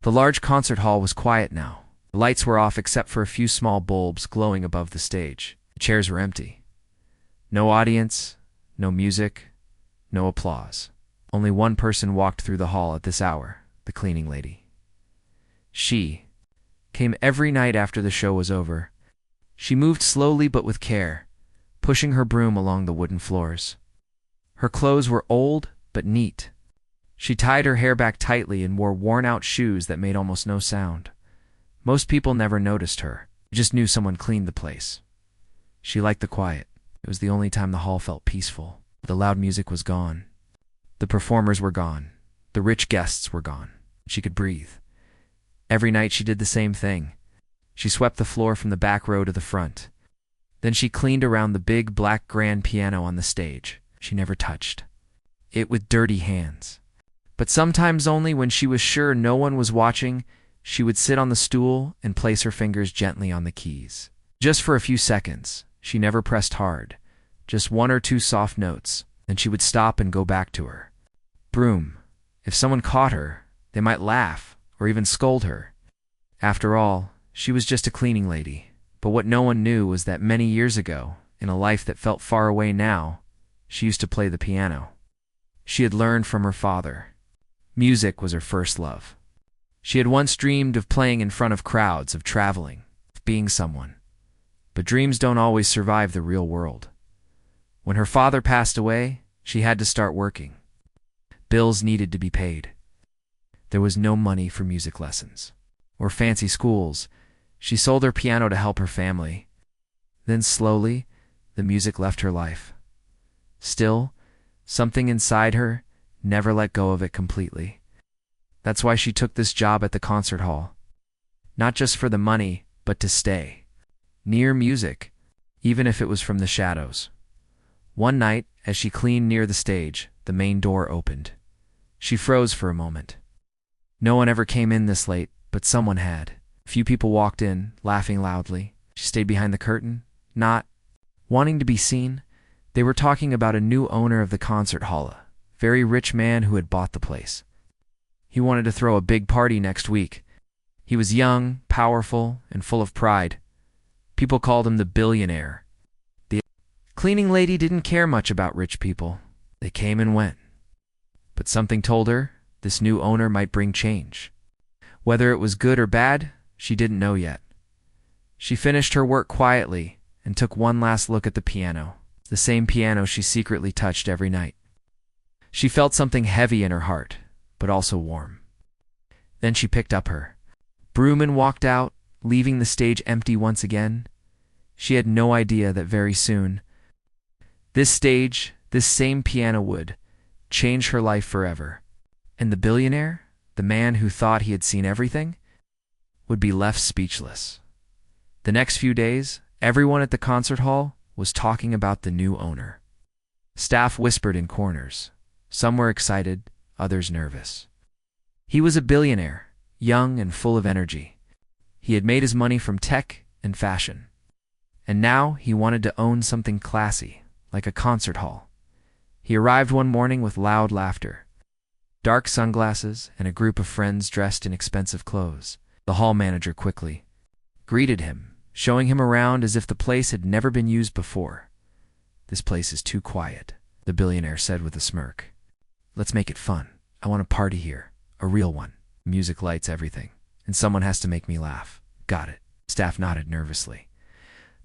The large concert hall was quiet now. The lights were off except for a few small bulbs glowing above the stage. The chairs were empty. No audience, no music, no applause. Only one person walked through the hall at this hour, the cleaning lady. She came every night after the show was over. She moved slowly but with care, pushing her broom along the wooden floors. Her clothes were old but neat. She tied her hair back tightly and wore worn-out shoes that made almost no sound. Most people never noticed her. They just knew someone cleaned the place. She liked the quiet. It was the only time the hall felt peaceful. The loud music was gone. The performers were gone. The rich guests were gone. She could breathe. Every night she did the same thing. She swept the floor from the back row to the front. Then she cleaned around the big black grand piano on the stage. She never touched it with dirty hands. But sometimes only when she was sure no one was watching, she would sit on the stool and place her fingers gently on the keys. Just for a few seconds. She never pressed hard. Just one or two soft notes. Then she would stop and go back to her broom. If someone caught her, they might laugh or even scold her. After all, she was just a cleaning lady. But what no one knew was that many years ago, in a life that felt far away now, she used to play the piano. She had learned from her father. Music was her first love. She had once dreamed of playing in front of crowds, of traveling, of being someone. But dreams don't always survive the real world. When her father passed away, she had to start working. Bills needed to be paid. There was no money for music lessons or fancy schools. She sold her piano to help her family. Then slowly, the music left her life. Still, something inside her never let go of it completely. That's why she took this job at the concert hall. Not just for the money, but to stay near music, even if it was from the shadows. One night, as she cleaned near the stage, the main door opened. She froze for a moment. No one ever came in this late, but someone had. A few people walked in, laughing loudly. She stayed behind the curtain, not wanting to be seen. They were talking about a new owner of the concert hall, a very rich man who had bought the place. He wanted to throw a big party next week. He was young, powerful, and full of pride. People called him the Billionaire. The cleaning lady didn't care much about rich people. They came and went. But something told her this new owner might bring change. Whether it was good or bad, she didn't know yet. She finished her work quietly and took one last look at the piano, the same piano she secretly touched every night. She felt something heavy in her heart, but also warm. Then she picked up her broom and walked out, leaving the stage empty once again. She had no idea that very soon, this stage, this same piano would change her life forever. And the billionaire, the man who thought he had seen everything, would be left speechless. The next few days, everyone at the concert hall was talking about the new owner. Staff whispered in corners. Some were excited, others nervous. He was a billionaire, young and full of energy. He had made his money from tech and fashion. And now he wanted to own something classy, like a concert hall. He arrived one morning with loud laughter, dark sunglasses, and a group of friends dressed in expensive clothes. The hall manager quickly greeted him, showing him around as if the place had never been used before. "This place is too quiet," the billionaire said with a smirk. "Let's make it fun. I want a party here, a real one. Music, lights, everything. And someone has to make me laugh." "Got it." Staff nodded nervously.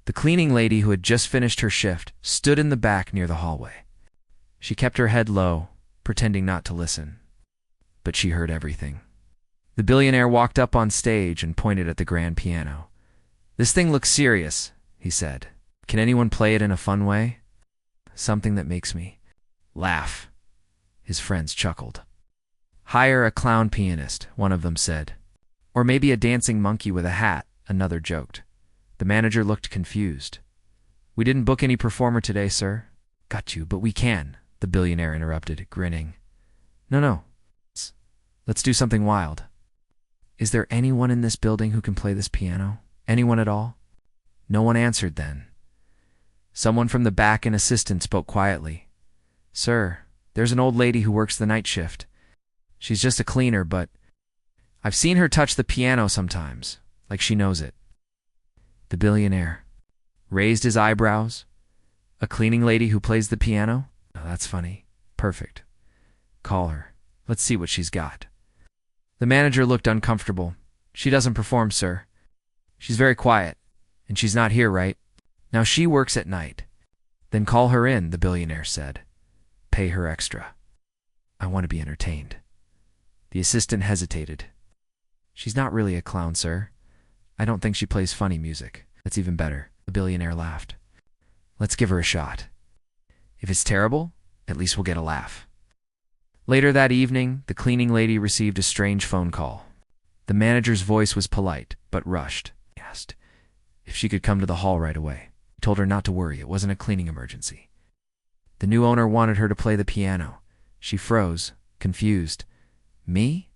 The cleaning lady, who had just finished her shift, stood in the back near the hallway. She kept her head low, pretending not to listen. But she heard everything. The billionaire walked up on stage and pointed at the grand piano. "This thing looks serious," he said. "Can anyone play it in a fun way? Something that makes me laugh." His friends chuckled. "Hire a clown pianist," one of them said. "Or maybe a dancing monkey with a hat," another joked. The manager looked confused. "We didn't book any performer today, sir." "Got you, but we can," the billionaire interrupted, grinning. No. Let's do something wild." "Is there anyone in this building who can play this piano? Anyone at all?" No one answered then. Someone from the back, an assistant, spoke quietly. "Sir, there's an old lady who works the night shift. She's just a cleaner, but..." I've seen her touch the piano sometimes, like she knows it. The billionaire raised his eyebrows. A cleaning lady who plays the piano? Oh, that's funny. Perfect. Call her. Let's see what she's got. The manager looked uncomfortable. She doesn't perform, sir. She's very quiet, and she's not here, right? Now she works at night. Then call her in, the billionaire said. Pay her extra. I want to be entertained. The assistant hesitated. She's not really a clown, sir. I don't think she plays funny music. That's even better. The billionaire laughed. Let's give her a shot. If it's terrible, at least we'll get a laugh. Later that evening, the cleaning lady received a strange phone call. The manager's voice was polite, but rushed. He asked if she could come to the hall right away. He told her not to worry, it wasn't a cleaning emergency. The new owner wanted her to play the piano. She froze, confused. Me?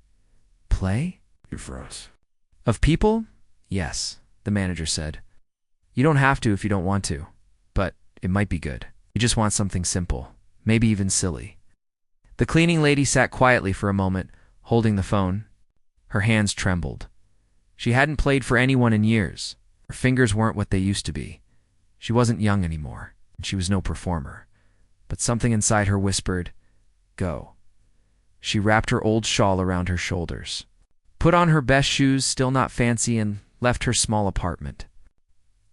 Play? You froze. Of people? Yes, the manager said. You don't have to if you don't want to, but it might be good. You just want something simple, maybe even silly. The cleaning lady sat quietly for a moment, holding the phone. Her hands trembled. She hadn't played for anyone in years. Her fingers weren't what they used to be. She wasn't young anymore, and she was no performer. But something inside her whispered, go. She wrapped her old shawl around her shoulders, put on her best shoes, still not fancy, and left her small apartment.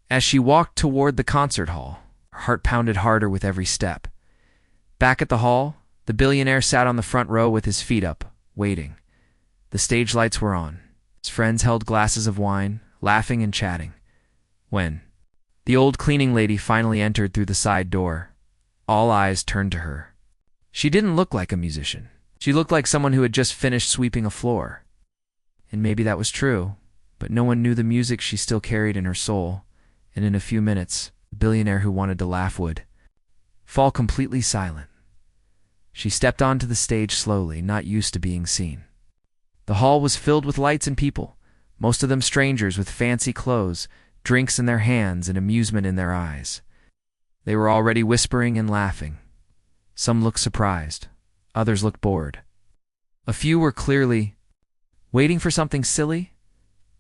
As she walked toward the concert hall, her heart pounded harder with every step. Back at the hall, the billionaire sat on the front row with his feet up, waiting. The stage lights were on. His friends held glasses of wine, laughing and chatting. When the old cleaning lady finally entered through the side door, all eyes turned to her. She didn't look like a musician. She looked like someone who had just finished sweeping a floor. And maybe that was true, but no one knew the music she still carried in her soul, and in a few minutes, the billionaire who wanted to laugh would fall completely silent. She stepped onto the stage slowly, not used to being seen. The hall was filled with lights and people, most of them strangers with fancy clothes, drinks in their hands and amusement in their eyes. They were already whispering and laughing. Some looked surprised, others looked bored. A few were clearly waiting for something silly.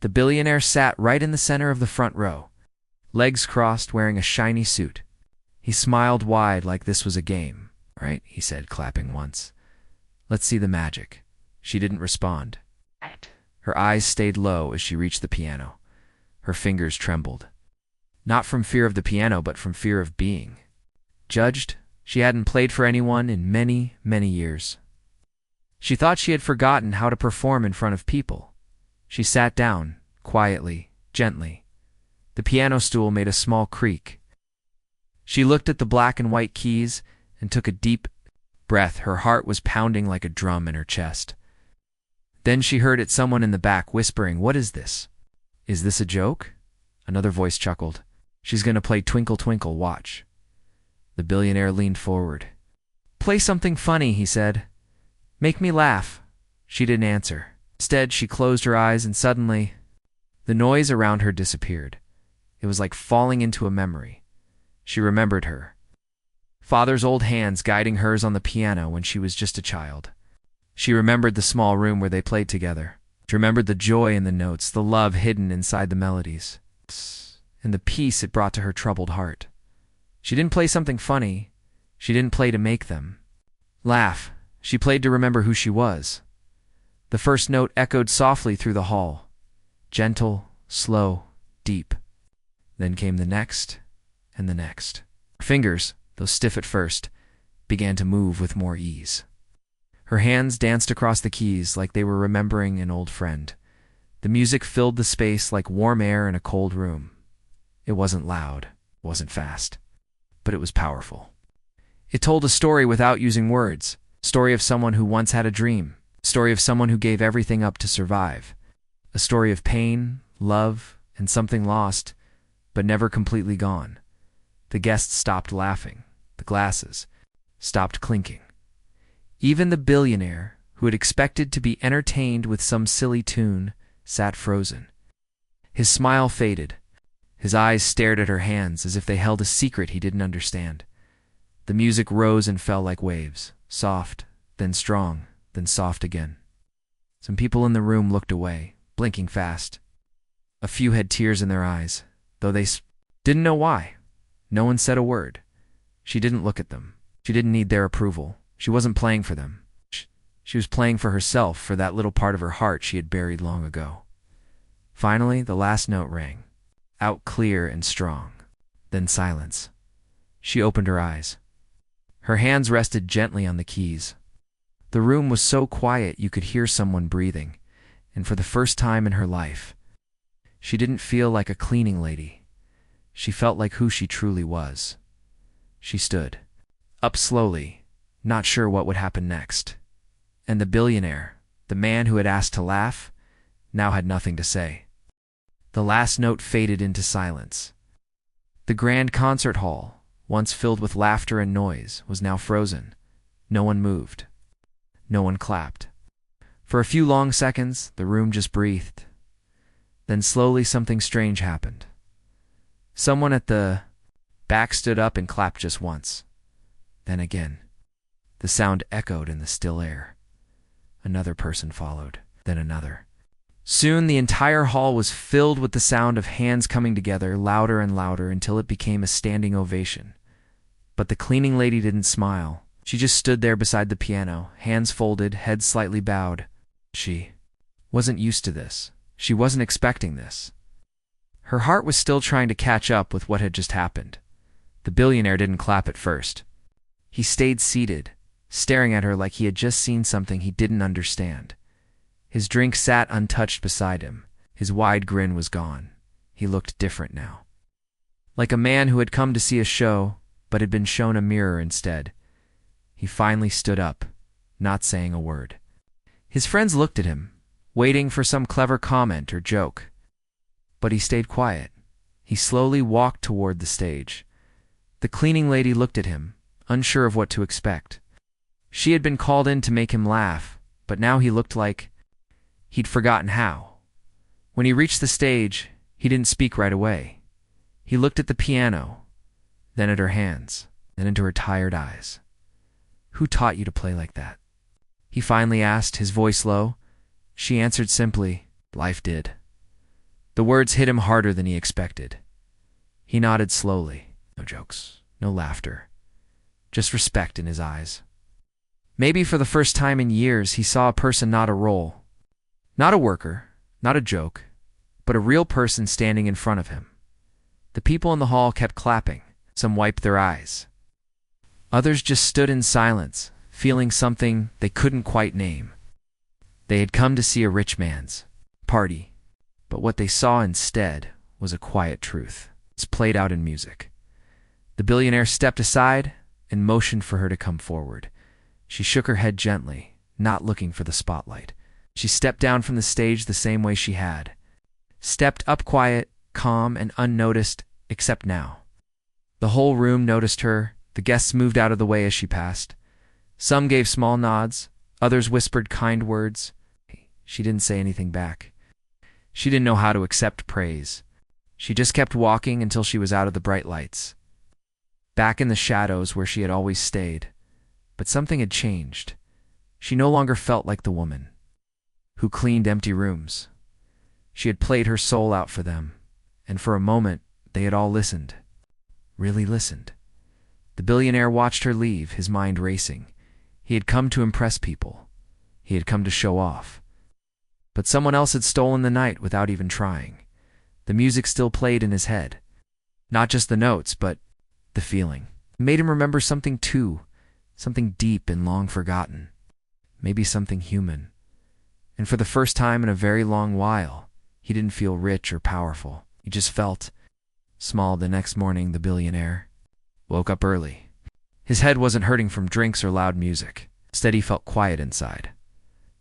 The billionaire sat right in the center of the front row, legs crossed, wearing a shiny suit. He smiled wide like this was a game. Right, he said, clapping once. Let's see the magic. She didn't respond. Her eyes stayed low as she reached the piano. Her fingers trembled. Not from fear of the piano, but from fear of being judged. She hadn't played for anyone in many, many years. She thought she had forgotten how to perform in front of people. She sat down, quietly, gently. The piano stool made a small creak. She looked at the black and white keys and took a deep breath. Her heart was pounding like a drum in her chest. Then she heard it, someone in the back whispering, "What is this? Is this a joke?" Another voice chuckled. "She's going to play Twinkle Twinkle, watch." The billionaire leaned forward. "Play something funny," he said. "Make me laugh." She didn't answer. Instead, she closed her eyes, and suddenly, the noise around her disappeared. It was like falling into a memory. She remembered her father's old hands guiding hers on the piano when she was just a child. She remembered the small room where they played together. She remembered the joy in the notes, the love hidden inside the melodies, and the peace it brought to her troubled heart. She didn't play something funny. She didn't play to make them laugh. She played to remember who she was. The first note echoed softly through the hall, gentle, slow, deep. Then came the next and the next. Her fingers, though stiff at first, began to move with more ease. Her hands danced across the keys like they were remembering an old friend. The music filled the space like warm air in a cold room. It wasn't loud, it wasn't fast, but it was powerful. It told a story without using words, a story of someone who once had a dream, a story of someone who gave everything up to survive, a story of pain, love, and something lost, but never completely gone. The guests stopped laughing. The glasses stopped clinking. Even the billionaire, who had expected to be entertained with some silly tune, sat frozen. His smile faded. His eyes stared at her hands as if they held a secret he didn't understand. The music rose and fell like waves, soft, then strong, then soft again. Some people in the room looked away, blinking fast. A few had tears in their eyes, though they didn't know why. No one said a word. She didn't look at them. She didn't need their approval. She wasn't playing for them. She was playing for herself, for that little part of her heart she had buried long ago. Finally, the last note rang, out clear and strong. Then silence. She opened her eyes. Her hands rested gently on the keys. The room was so quiet you could hear someone breathing, and for the first time in her life, she didn't feel like a cleaning lady. She felt like who she truly was. She stood up slowly, not sure what would happen next. And the billionaire, the man who had asked to laugh, now had nothing to say. The last note faded into silence. The grand concert hall, once filled with laughter and noise, was now frozen. No one moved. No one clapped. For a few long seconds, the room just breathed. Then slowly something strange happened. Someone at the back stood up and clapped just once. Then again. The sound echoed in the still air. Another person followed, then another. Soon the entire hall was filled with the sound of hands coming together, louder and louder, until it became a standing ovation. But the cleaning lady didn't smile. She just stood there beside the piano, hands folded, head slightly bowed. She wasn't used to this. She wasn't expecting this. Her heart was still trying to catch up with what had just happened. The billionaire didn't clap at first. He stayed seated, staring at her like he had just seen something he didn't understand. His drink sat untouched beside him. His wide grin was gone. He looked different now. Like a man who had come to see a show, but had been shown a mirror instead. He finally stood up, not saying a word. His friends looked at him, waiting for some clever comment or joke. But he stayed quiet. He slowly walked toward the stage. The cleaning lady looked at him, unsure of what to expect. She had been called in to make him laugh, but now he looked like he'd forgotten how. When he reached the stage, he didn't speak right away. He looked at the piano, then at her hands, then into her tired eyes. "Who taught you to play like that?" he finally asked, his voice low. She answered simply, "Life did." The words hit him harder than he expected. He nodded slowly. No jokes, no laughter, just respect in his eyes. Maybe for the first time in years, he saw a person, not a role. Not a worker, not a joke, but a real person standing in front of him. The people in the hall kept clapping. Some wiped their eyes. Others just stood in silence, feeling something they couldn't quite name. They had come to see a rich man's party, but what they saw instead was a quiet truth. It's played out in music. The billionaire stepped aside and motioned for her to come forward. She shook her head gently, not looking for the spotlight. She stepped down from the stage the same way she had. Stepped up quiet, calm, and unnoticed, except now. The whole room noticed her. The guests moved out of the way as she passed. Some gave small nods. Others whispered kind words. She didn't say anything back. She didn't know how to accept praise. She just kept walking until she was out of the bright lights, back in the shadows where she had always stayed. But something had changed. She no longer felt like the woman who cleaned empty rooms. She had played her soul out for them, and for a moment they had all listened. Really listened. The billionaire watched her leave, his mind racing. He had come to impress people. He had come to show off. But someone else had stolen the night without even trying. The music still played in his head. Not just the notes, but the feeling. It made him remember something too, something deep and long forgotten. Maybe something human. And for the first time in a very long while, he didn't feel rich or powerful. He just felt small. The next morning, the billionaire woke up early. His head wasn't hurting from drinks or loud music. Instead, he felt quiet inside.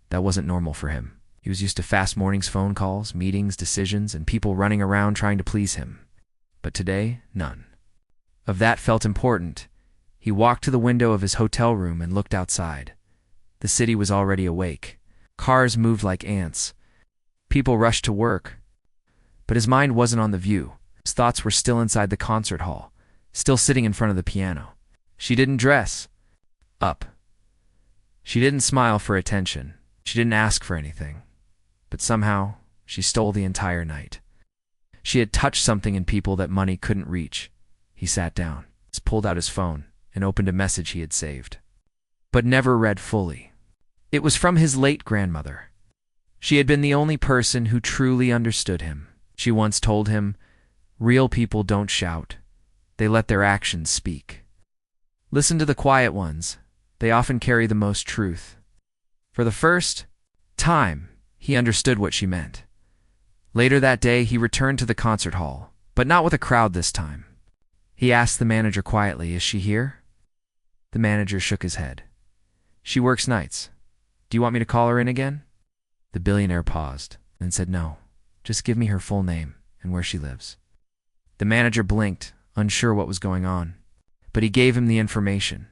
That wasn't normal for him. He was used to fast mornings, phone calls, meetings, decisions, and people running around trying to please him. But today, none of that felt important. He walked to the window of his hotel room and looked outside. The city was already awake. Cars moved like ants. People rushed to work. But his mind wasn't on the view. His thoughts were still inside the concert hall, still sitting in front of the piano. She didn't dress up. She didn't smile for attention. She didn't ask for anything, but somehow she stole the entire night. She had touched something in people that money couldn't reach. He sat down, pulled out his phone, and opened a message he had saved, but never read fully. It was from his late grandmother. She had been the only person who truly understood him. She once told him, "Real people don't shout. They let their actions speak. Listen to the quiet ones. They often carry the most truth." For the first time, he understood what she meant. Later that day, he returned to the concert hall, but not with a crowd this time. He asked the manager quietly, "Is she here?" The manager shook his head. "She works nights. Do you want me to call her in again?" The billionaire paused, then said, "No, just give me her full name and where she lives." The manager blinked, unsure what was going on, but he gave him the information.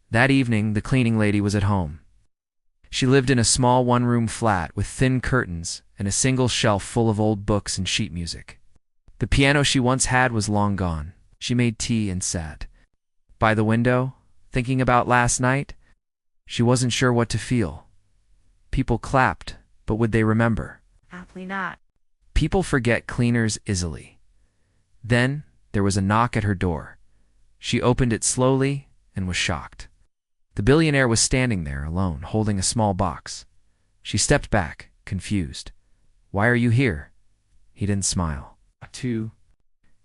That evening, the cleaning lady was at home. She lived in a small one-room flat with thin curtains and a single shelf full of old books and sheet music. The piano she once had was long gone. She made tea and sat by the window, thinking about last night. She wasn't sure what to feel. People clapped, but would they remember? Aptly not. People forget cleaners easily. Then there was a knock at her door. She opened it slowly and was shocked. The billionaire was standing there alone, holding a small box. She stepped back, confused. "Why are you here?" He didn't smile. "To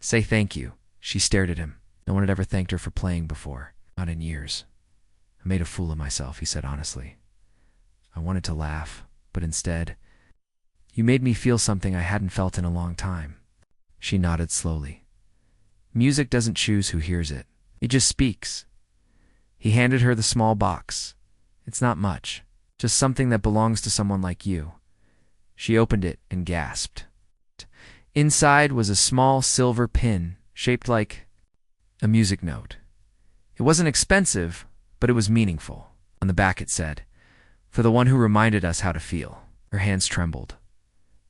say thank you." She stared at him. No one had ever thanked her for playing before. Not in years. "I made a fool of myself," he said honestly. "I wanted to laugh, but instead, you made me feel something I hadn't felt in a long time." She nodded slowly. "Music doesn't choose who hears it. It just speaks." He handed her the small box. "It's not much, just something that belongs to someone like you." She opened it and gasped. Inside was a small silver pin shaped like a music note. It wasn't expensive, but it was meaningful. On the back it said, "For the one who reminded us how to feel." Her hands trembled.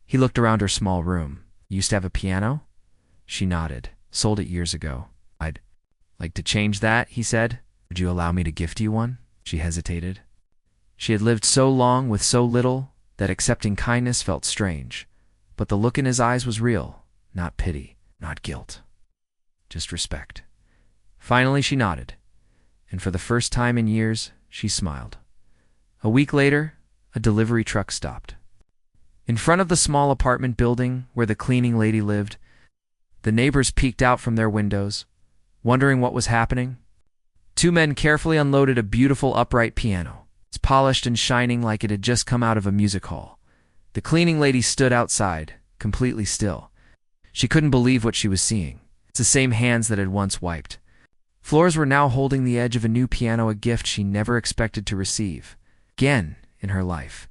He looked around her small room. "You used to have a piano?" She nodded. "Sold it years ago." "I'd like to change that," he said. "Would you allow me to gift you one?" She hesitated. She had lived so long with so little that accepting kindness felt strange. But the look in his eyes was real. Not pity, not guilt. Just respect. Finally she nodded, and for the first time in years, she smiled. A week later, a delivery truck stopped. In front of the small apartment building where the cleaning lady lived, the neighbors peeked out from their windows, wondering what was happening. Two men carefully unloaded a beautiful upright piano. It's polished and shining like it had just come out of a music hall. The cleaning lady stood outside, completely still. She couldn't believe what she was seeing. It's the same hands that had once wiped. Floors were now holding the edge of a new piano, a gift she never expected to receive. Again in her life.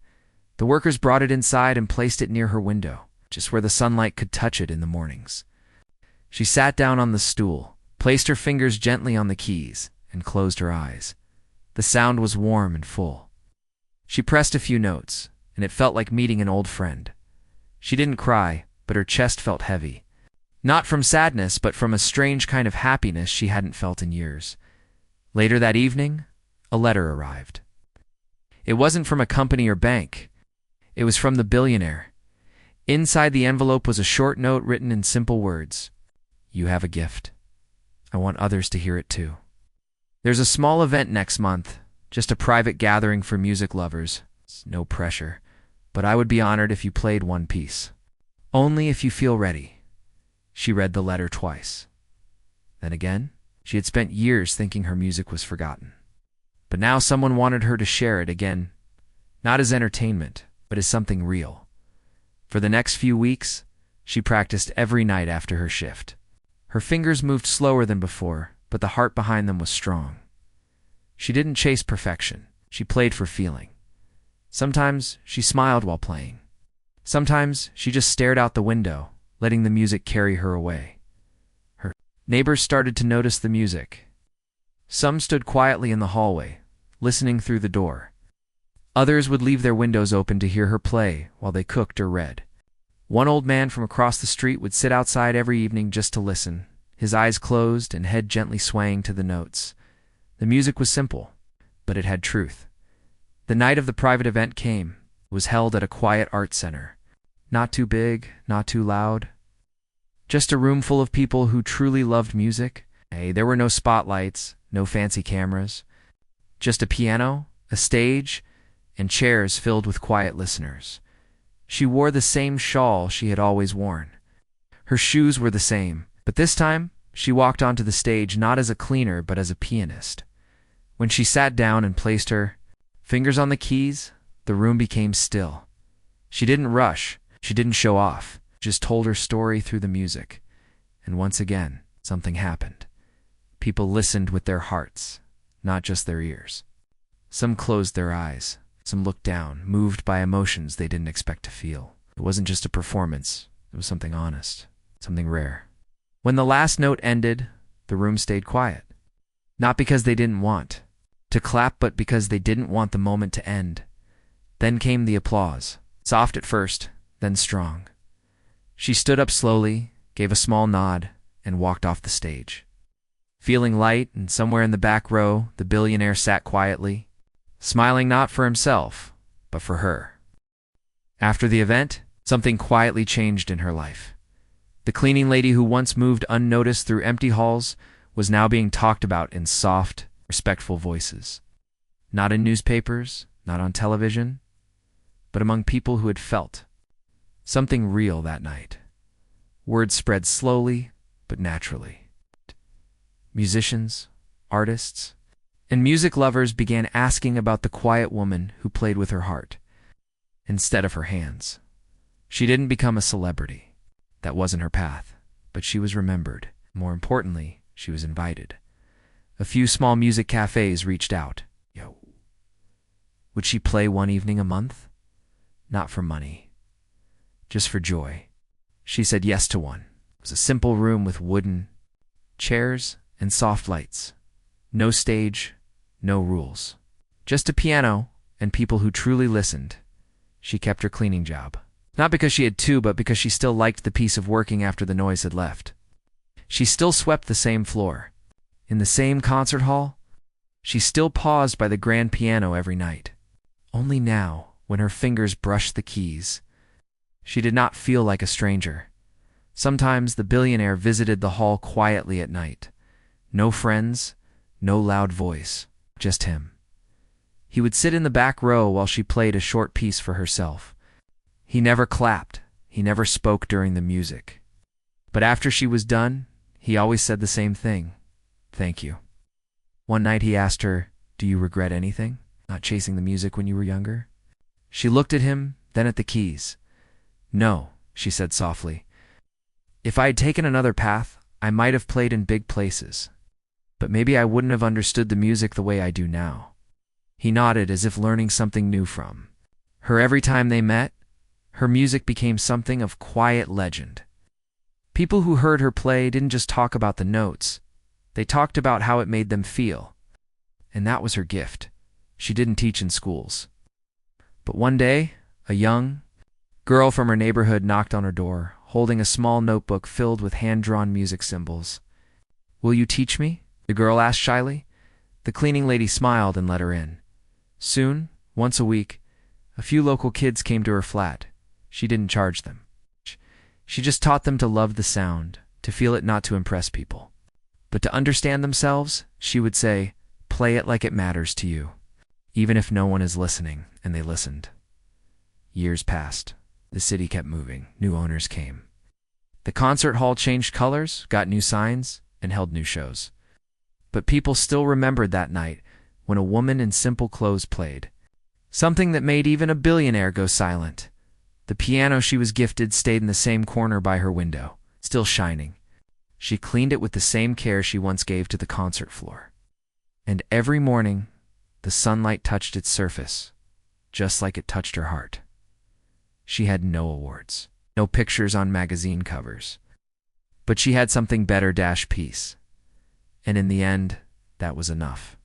The workers brought it inside and placed it near her window, just where the sunlight could touch it in the mornings. She sat down on the stool, placed her fingers gently on the keys, and closed her eyes. The sound was warm and full. She pressed a few notes, and it felt like meeting an old friend. She didn't cry, but her chest felt heavy. Not from sadness, but from a strange kind of happiness she hadn't felt in years. Later that evening, a letter arrived. It wasn't from a company or bank. It was from the billionaire. Inside the envelope was a short note written in simple words. "You have a gift. I want others to hear it too. There's a small event next month, just a private gathering for music lovers. It's no pressure, but I would be honored if you played one piece. Only if you feel ready." She read the letter twice. Then again, she had spent years thinking her music was forgotten. But now someone wanted her to share it again, not as entertainment, but as something real. For the next few weeks, she practiced every night after her shift. Her fingers moved slower than before, but the heart behind them was strong. She didn't chase perfection. She played for feeling. Sometimes she smiled while playing. Sometimes she just stared out the window, letting the music carry her away. Her neighbors started to notice the music. Some stood quietly in the hallway, listening through the door. Others would leave their windows open to hear her play while they cooked or read. One old man from across the street would sit outside every evening just to listen, his eyes closed and head gently swaying to the notes. The music was simple, but it had truth. The night of the private event came. It was held at a quiet art center. Not too big, not too loud. Just a room full of people who truly loved music. Hey, there were no spotlights, no fancy cameras. Just a piano, a stage, and chairs filled with quiet listeners. She wore the same shawl she had always worn. Her shoes were the same, but this time she walked onto the stage not as a cleaner but as a pianist. When she sat down and placed her fingers on the keys, the room became still. She didn't rush, she didn't show off, just told her story through the music. And once again, something happened. People listened with their hearts, not just their ears. Some closed their eyes, some looked down, moved by emotions they didn't expect to feel. It wasn't just a performance, it was something honest, something rare. When the last note ended, the room stayed quiet. Not because they didn't want to clap, but because they didn't want the moment to end. Then came the applause, soft at first, then strong. She stood up slowly, gave a small nod, and walked off the stage. Feeling light, and somewhere in the back row, the billionaire sat quietly, smiling not for himself, but for her. After the event, something quietly changed in her life. The cleaning lady who once moved unnoticed through empty halls was now being talked about in soft, respectful voices. Not in newspapers, not on television, but among people who had felt something real that night. Word spread slowly, but naturally. Musicians, artists, and music lovers began asking about the quiet woman who played with her heart instead of her hands. She didn't become a celebrity. That wasn't her path, but she was remembered. More importantly, she was invited. A few small music cafes reached out. Would she play one evening a month? Not for money, just for joy. She said yes to one. It was a simple room with wooden chairs and soft lights. No stage, no rules. Just a piano and people who truly listened. She kept her cleaning job. Not because she had to, but because she still liked the peace of working after the noise had left. She still swept the same floor. In the same concert hall, she still paused by the grand piano every night. Only now, when her fingers brushed the keys, she did not feel like a stranger. Sometimes the billionaire visited the hall quietly at night. No friends, no loud voice, just him. He would sit in the back row while she played a short piece for herself. He never clapped, he never spoke during the music. But after she was done, he always said the same thing. Thank you. One night he asked her, "Do you regret anything? Not chasing the music when you were younger?" She looked at him, then at the keys. "No," she said softly. "If I had taken another path, I might have played in big places. But maybe I wouldn't have understood the music the way I do now." He nodded as if learning something new from her. Every time they met, her music became something of quiet legend. People who heard her play didn't just talk about the notes. They talked about how it made them feel. And that was her gift. She didn't teach in schools. But one day, a young girl from her neighborhood knocked on her door, holding a small notebook filled with hand-drawn music symbols. "Will you teach me?" the girl asked shyly. The cleaning lady smiled and let her in. Soon, once a week, a few local kids came to her flat. She didn't charge them. She just taught them to love the sound, to feel it, not to impress people, but to understand themselves. She would say, "Play it like it matters to you, even if no one is listening," and they listened. Years passed. The city kept moving. New owners came. The concert hall changed colors, got new signs, and held new shows. But people still remembered that night when a woman in simple clothes played. Something that made even a billionaire go silent. The piano she was gifted stayed in the same corner by her window, still shining. She cleaned it with the same care she once gave to the concert floor. And every morning, the sunlight touched its surface, just like it touched her heart. She had no awards, no pictures on magazine covers. But she had something better, peace. And in the end, that was enough.